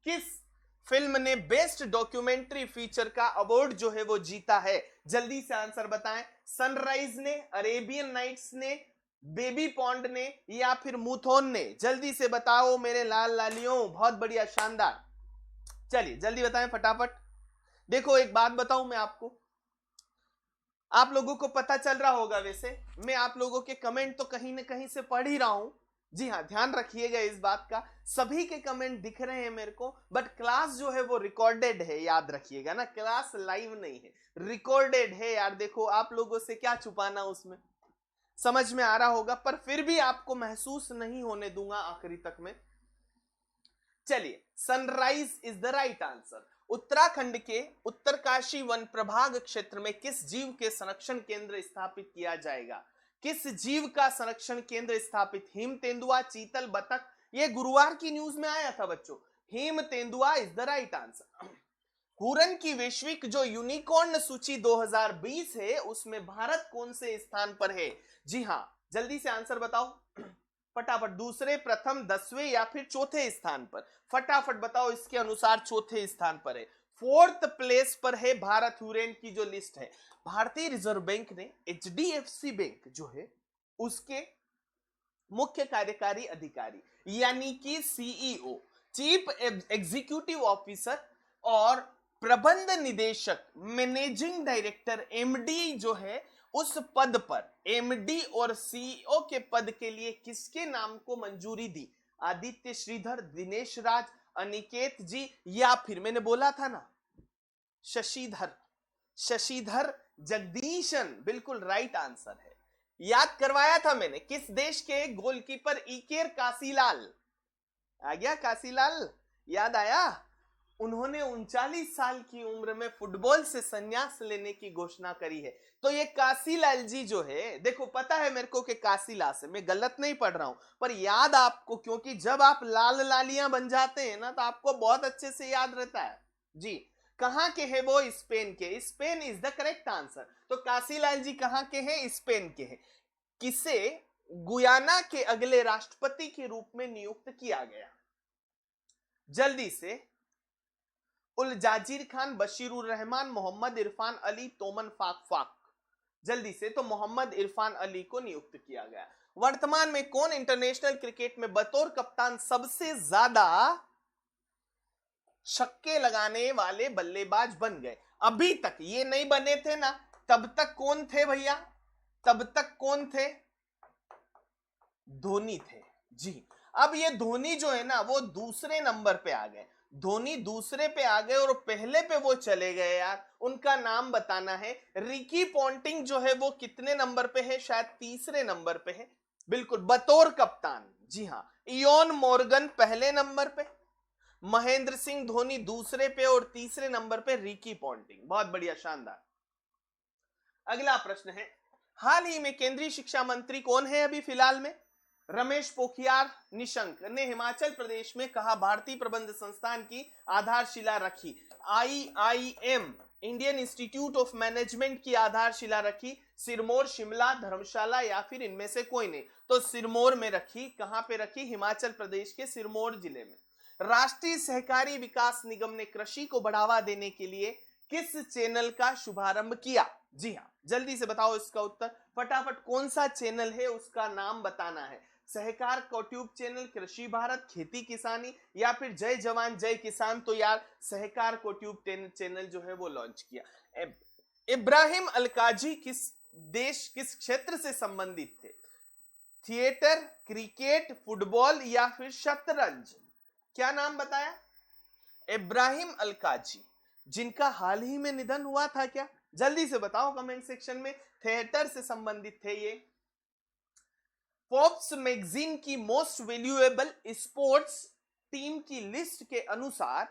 किस फिल्म ने बेस्ट डॉक्यूमेंट्री फीचर का अवार्ड जो है वो जीता है? जल्दी से आंसर बताएं। सनराइज ने, अरेबियन नाइट्स ने, बेबी पॉन्ड ने या फिर मुथोन ने? जल्दी से बताओ मेरे लाल लालियों। बहुत बढ़िया, शानदार। चलिए जल्दी बताएं फटाफट। देखो एक बात बताऊं मैं आपको, आप लोगों को पता चल रहा होगा, वैसे मैं आप लोगों के कमेंट तो कहीं ना कहीं से पढ़ ही रहा हूं। जी हाँ, ध्यान रखिएगा इस बात का, सभी के कमेंट दिख रहे हैं मेरे को, बट क्लास जो है वो रिकॉर्डेड है, याद रखिएगा ना, क्लास लाइव नहीं है, रिकॉर्डेड है यार। देखो आप लोगों से क्या छुपाना उसमें, समझ में आ रहा होगा, पर फिर भी आपको महसूस नहीं होने दूंगा आखिरी तक में। चलिए, sunrise is the right answer. Uttarakhand के उत्तरकाशी वन प्रभाग क्षेत्र में किस जीव के संरक्षण केंद्र स्थापित किया जाएगा? किस जीव का संरक्षण केंद्र स्थापित? हिम तेंदुआ, चीतल, बतख? ये गुरुवार की न्यूज में आया था बच्चों। हिम तेंदुआ is the right answer. Huron की वैश्विक जो यूनिकॉर्न सूची 2020 है, उसमें भारत कौन से स्थान पर है? जी हां, जल्दी से आंसर बताओ फटाफट। दूसरे, प्रथम, 10वें या फिर चौथे स्थान पर? फटाफट बताओ, इसके अनुसार चौथे स्थान पर है। 4th प्लेस पर है भारत हुरन की जो लिस्ट है। भारतीय रिजर्व बैंक ने HDFC बैंक जो है उसके मुख्य कार्यकारी अधिकारी यानी कि CEO, चीफ एग्जीक्यूटिव ऑफिसर और प्रबंध निदेशक, मैनेजिंग डायरेक्टर, MD जो है, उस पद पर, MD और CEO के पद के लिए किसके नाम को मंजूरी दी? आदित्य श्रीधर, दिनेश राज, अनिकेत जी या फिर मैंने बोला था ना शशिधर, शशिधर जगदीशन? बिल्कुल राइट आंसर है। याद करवाया था मैंने, किस देश के गोलकीपर इकेर कासीलाल, आ गया कासीलाल, याद आया? उन्होंने 39 साल की उम्र में फुटबॉल से संन्यास लेने की घोषणा करी है। तो ये कासीलाल जी जो है, देखो पता है मेरे को कि कासीलाल से मैं गलत नहीं पढ़ रहा हूं, पर याद आपको, क्योंकि जब आप लाल लालियां बन जाते हैं ना तो आपको बहुत अच्छे से याद रहता है। जी, कहां के हैं वो? स्पेन के। Spain is the correct answer. तो कासीलाल जी कहां के हैं? स्पेन के हैं। किसे गुयाना के अगले राष्ट्रपति के रूप में नियुक्त किया गया? जल्दी से। उल जाजिर खान, बशीरुर रहमान, मोहम्मद इरफान अली, तोमन फाक? जल्दी से। तो मोहम्मद इरफान अली को नियुक्त किया गया। वर्तमान में कौन इंटरनेशनल क्रिकेट में बतौर कप्तान सबसे ज्यादा छक्के लगाने वाले बल्लेबाज बन गए? अभी तक ये नहीं बने थे ना, तब तक कौन थे भैया? तब तक कौन थे? धोनी थे। जी, अब ये धोनी जो है ना वो दूसरे नंबर पे आ गए। धोनी दूसरे पे आ गए और पहले पे वो चले गए यार, उनका नाम बताना है। रिकी पॉन्टिंग जो है वो कितने नंबर पे है? शायद तीसरे नंबर पे है, बिल्कुल, बतौर कप्तान। जी हाँ, इयोन मॉर्गन पहले नंबर पे, महेंद्र सिंह धोनी दूसरे पे और तीसरे नंबर पे रिकी पॉन्टिंग। बहुत बढ़िया, शानदार। अगला प्रश्न है, हाल ही में केंद्रीय शिक्षा मंत्री कौन है अभी फिलहाल में? रमेश पोखरियाल निशंक ने हिमाचल प्रदेश में कहा भारतीय प्रबंध संस्थान की आधारशिला रखी। IIM, Indian institute of management की आधारशिला रखी। सिरमौर, शिमला, धर्मशाला या फिर इनमें से कोई नहीं? तो सिरमौर में रखी। कहां पे रखी? हिमाचल प्रदेश के सिरमौर जिले में। राष्ट्रीय सहकारी विकास निगम ने कृषि को बढ़ावा देने के लिए किस चैनल का शुभारंभ किया? जी हाँ, जल्दी से बताओ इसका उत्तर फटाफट। कौन सा चैनल है उसका नाम बताना है। सहकार को ट्यूब चैनल, कृषि भारत, खेती किसानी या फिर जय जवान जय किसान? तो यार सहकार को ट्यूब चैनल जो है वो लॉन्च किया। इब्राहिम अलकाजी किस देश किस क्षेत्र से संबंधित थे? थिएटर, क्रिकेट, फुटबॉल या फिर शतरंज? क्या नाम बताया? इब्राहिम अलकाजी, जिनका हाल ही में निधन हुआ था क्या? जल्दी से बताओ कमेंट सेक्शन में। थिएटर से संबंधित थे ये। फोर्ब्स मैगजीन की मोस्ट वैल्यूएबल स्पोर्ट्स टीम की लिस्ट के अनुसार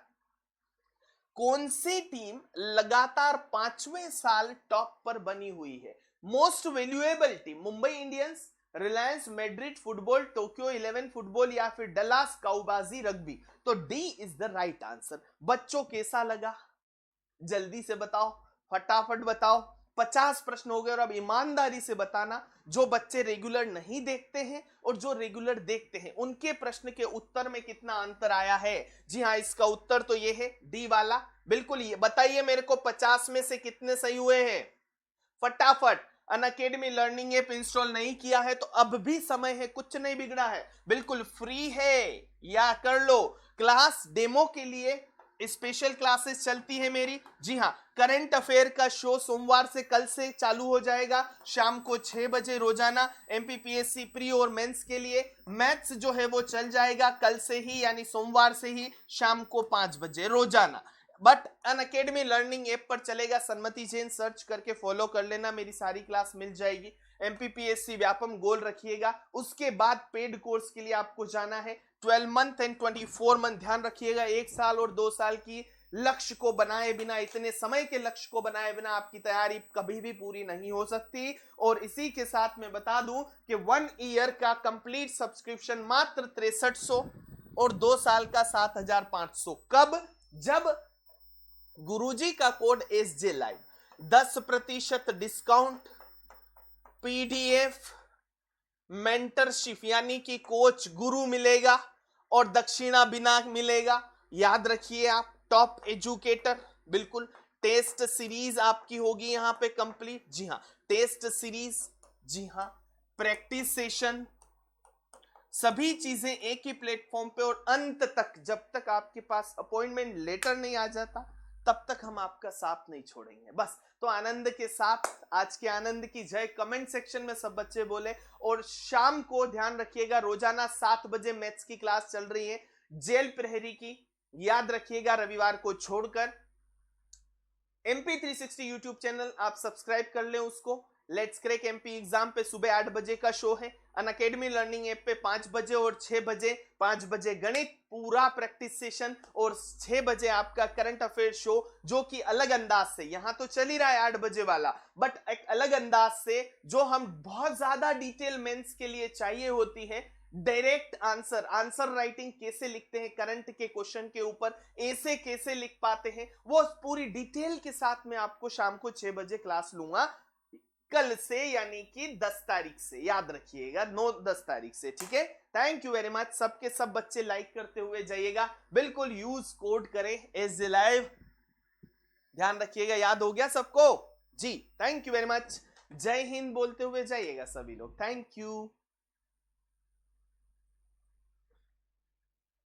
कौन सी टीम लगातार 5वें साल टॉप पर बनी हुई है? Most valuable team Mumbai Indians, Reliance Madrid football, Tokyo 11 football या फिर डलास काउबाजी रग्बी? तो D is the right answer. बच्चों कैसा लगा? जल्दी से बताओ, फटाफट बताओ। 50 प्रश्न हो गए और अब ईमानदारी से बताना, जो बच्चे रेगुलर नहीं देखते हैं और जो रेगुलर देखते हैं उनके प्रश्न के उत्तर में कितना अंतर आया है। जी हाँ, इसका उत्तर तो ये है डी वाला। बिल्कुल, ये बताइए मेरे को 50 में से कितने सही हुए हैं? फटाफट। अनअकैडमी लर्निंग ऐप इंस्टॉल नहीं किया है तो अब भी समय है, कुछ नहीं बिगड़ा है, बिल्कुल फ्री है, या कर लो। क्लास डेमो के लिए स्पेशल क्लासेस चलती है मेरी। जी हाँ, करंट अफेयर का शो सोमवार से कल से चालू हो जाएगा, शाम को 6 बजे रोजाना एमपीपीएससी प्री और मेंस के लिए। मैथ्स जो है वो चल जाएगा कल से ही, यानी सोमवार से ही, शाम को 5 बजे रोजाना। बट अनअकैडमी लर्निंग ऐप पर चलेगा, सन्मति जैन सर्च करके फॉलो कर लेना, मेरी सारी क्लास मिल जाएगी। एमपीपीएससी व्यापम गोल रखिएगा। उसके बाद पेड कोर्स के लिए आपको जाना है 12 मंथ एंड 24 मंथ। ध्यान रखिएगा, 1 साल और 2 साल की लक्ष्य को बनाए बिना, इतने समय के लक्ष्य को बनाए बिना आपकी तैयारी कभी भी पूरी नहीं हो सकती। और इसी के साथ मैं बता दूं कि 1 ईयर का कंप्लीट सब्सक्रिप्शन मात्र 6300 और 2 साल का 7500। कब? जब गुरुजी का code SJ live, 10% discount, PDF, mentorship यानी कि कोच गुरु मिलेगा और दक्षिणा बिना मिलेगा। याद रखिए आप, टॉप एजुकेटर। बिल्कुल, टेस्ट सीरीज आपकी होगी यहां पे कंप्लीट। जी हां, टेस्ट सीरीज, जी हां, प्रैक्टिस सेशन, सभी चीजें एक ही प्लेटफॉर्म पे। और अंत तक, जब तक आपके पास अपॉइंटमेंट लेटर नहीं आ जाता तब तक हम आपका साथ नहीं छोड़ेंगे। बस, तो आनंद के साथ आज के आनंद की जय कमेंट सेक्शन में सब बच्चे बोले। और शाम को ध्यान रखिएगा, रोजाना 7 बजे मैथ्स की क्लास चल रही है, जेल प्रहरी की। याद रखिएगा, रविवार को छोड़कर। MP360 यूट्यूब चैनल आप सब्सक्राइब कर लें उसको। लेट्स क्रैक एमपी एग्जाम पे सुबह 8 बजे का शो है। अनअकैडमी लर्निंग ऐप पे 5 बजे और 6 बजे। 5 बजे गणित पूरा प्रैक्टिस सेशन और 6 बजे आपका करंट अफेयर शो, जो कि अलग अंदाज से, यहां तो चल ही रहा है 8 बजे वाला, बट एक अलग अंदाज से, जो हम बहुत ज्यादा डिटेल मेंस के लिए चाहिए होती है। डायरेक्ट आंसर राइटिंग कैसे लिखते हैं करंट के क्वेश्चन के ऊपर, ऐसे कैसे लिख पाते हैं, वो पूरी डिटेल के साथ में आपको शाम को 6 बजे क्लास लूंगा कल से, यानी कि 10 तारीख से। याद रखिएगा, 9-10 तारीख से, ठीक है। Thank you very much. सबके सब बच्चे लाइक करते हुए जाइएगा, बिल्कुल यूज कोड करें SJ लाइव। ध्यान रखिएगा, याद हो गया सबको? जी, थैंक यू वेरी मच। जय हिंद बोलते हुए जाइएगा सभी लोग। Thank you.